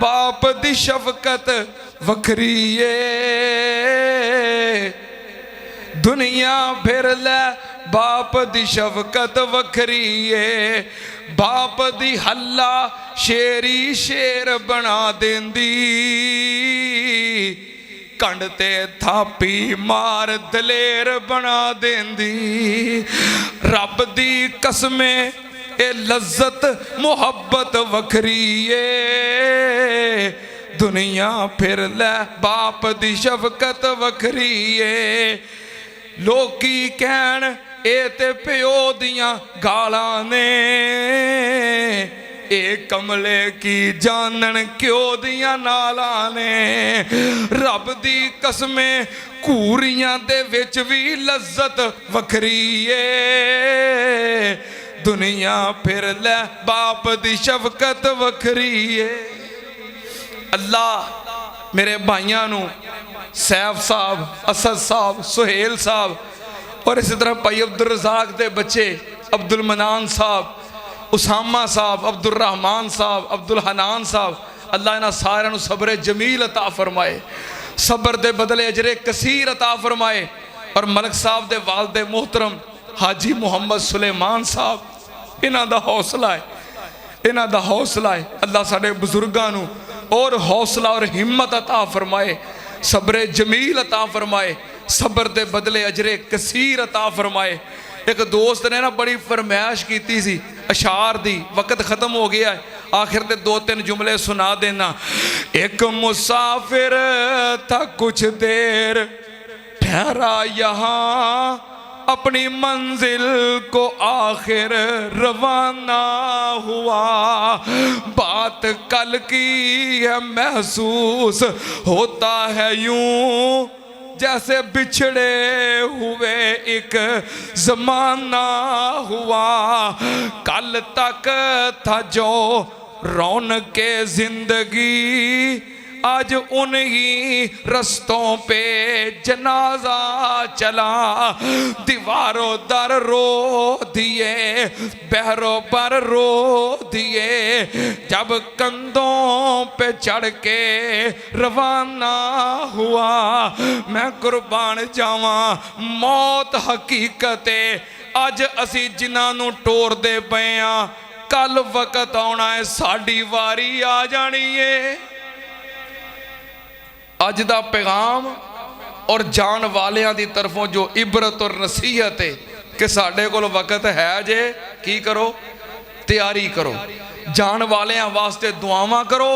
बाप दी शफकत वखरी है, दुनिया फिर ले बाप दी शफकत वखरी है। बाप दी हल्ला शेरी शेर बना देंदी, कंड ते थापी मार दलेर बना देंदी। रब दी कसमें ए लज्जत मुहब्बत वखरी है, दुनिया फिर ले बाप दी शफकत वखरी है। लोकी कहन ए ते प्यो दियां गालां ने, ए कमले की जानन क्यों दियां नालां ने। रब दी कसमें घूरियां दे विच भी लज्जत वखरी है, दुनिया फिर ले बाप दी शफकत वखरी है। अल्लाह मेरे भाइयों नू सैफ साहब, असद साहब, सुहेल साहब और इस तरह भाई अब्दुल रज़ाक दे बच्चे अब्दुल मनान साहब, उसामा साहब, अब्दुल रहमान साहब, अब्दुल हनान साहब, अल्लाह इन्हां सारिआं नू सब्र जमील अता फरमाए, सब्र दे बदले अजरे कसीर अता फरमाए। और मलक साहब दे वालिद मोहतरम हाजी मुहम्मद सुलेमान साहब, इन्हां दा हौसला है, इन्हां दा हौसला है। अल्लाह साडे बुजुर्गां नू और हौसला और हिम्मत अता फरमाए, सब्र जमील अता फरमाए, सब्र दे बदले अजरे कसीर अता फरमाए। एक दोस्त ने ना बड़ी फरमाइश की सी अशार दी, वक्त खत्म हो गया है, आखिर ते दो तीन जुमले सुना देना। एक मुसाफिर था कुछ देर ठहरा यहाँ, अपनी मंजिल को आखिर रवाना हुआ। बात कल की है महसूस होता है यूं, जैसे बिछड़े हुए एक जमाना हुआ। कल तक था जो रौनके जिंदगी, आज उन्हीं रस्तों पे जनाजा चला। दीवारों दर रो दिए, बहरों पर रो दिए, जब कंधों पे चढ़ के रवाना हुआ। मैं कुर्बान जावा मौत हकीकते, अज असी जिन्हां नूं टोरदे पए आ, कल वक्त आउणा है साडी वारी आ जानी है। अज दा पैगाम और जान वालियां दी तरफों जो इबरत और नसीहत है कि साडे कोल वक्त है जे की करो, तैयारी करो, जान वालियां वास्ते दुआवां करो।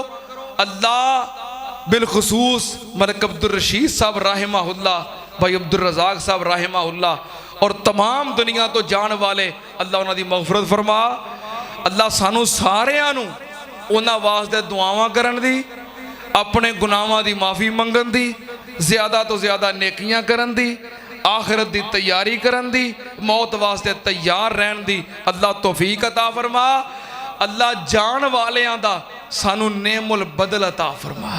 अल्लाह बिलखसूस मलिक अब्दुल रशीद साहब राहिमाहुल्लाह, भाई अब्दुल रज़ाक साहब राहिमाहुल्लाह और तमाम दुनिया तो जान वाले, अल्लाह उन्हां दी मग़फ़िरत फरमा। अल्लाह सानू सारिआं नू उन्हां वास्ते दुआवां करन दी, अपने गुनाहां दी माफ़ी मंगन दी, ज़्यादा तो ज़्यादा नेकियां करन दी, आखिरत दी तैयारी करन दी, मौत वास्ते तैयार रहन दी अल्लाह तौफीक अता फरमा। अल्लाह जान वालियां दा सानू नेमुल बदल अता फरमा,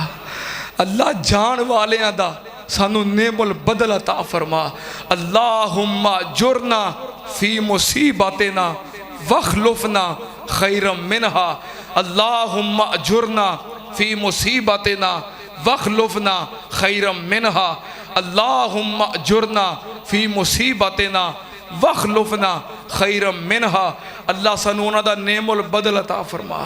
अल्लाह जान वालियां दा सानू नेमुल बदल अता फरमा। अल्लाहुम्मा जुरना फी मुसीबतिना वखलुफना खैरम मिनहा। अल्लाहुम्मा जुरना फी मुसीबतिना वखलुफना खैरम मिनहा। अल्लाहुम्मा जुरना फी मुसीबतिना वखलुफना खैरम मिनहा। अल्लाह सानू उन्हां दा नेमुल बदल अता फरमा।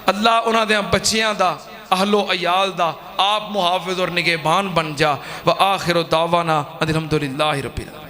अल्लाह उन्हां दे बच्चियां दा, अहलो अयाल दा आप मुहाफिज और निगहबान बन जा। व आखिर दावाना अल्हम्दुलिल्लाहि रब्बिल आलमीन।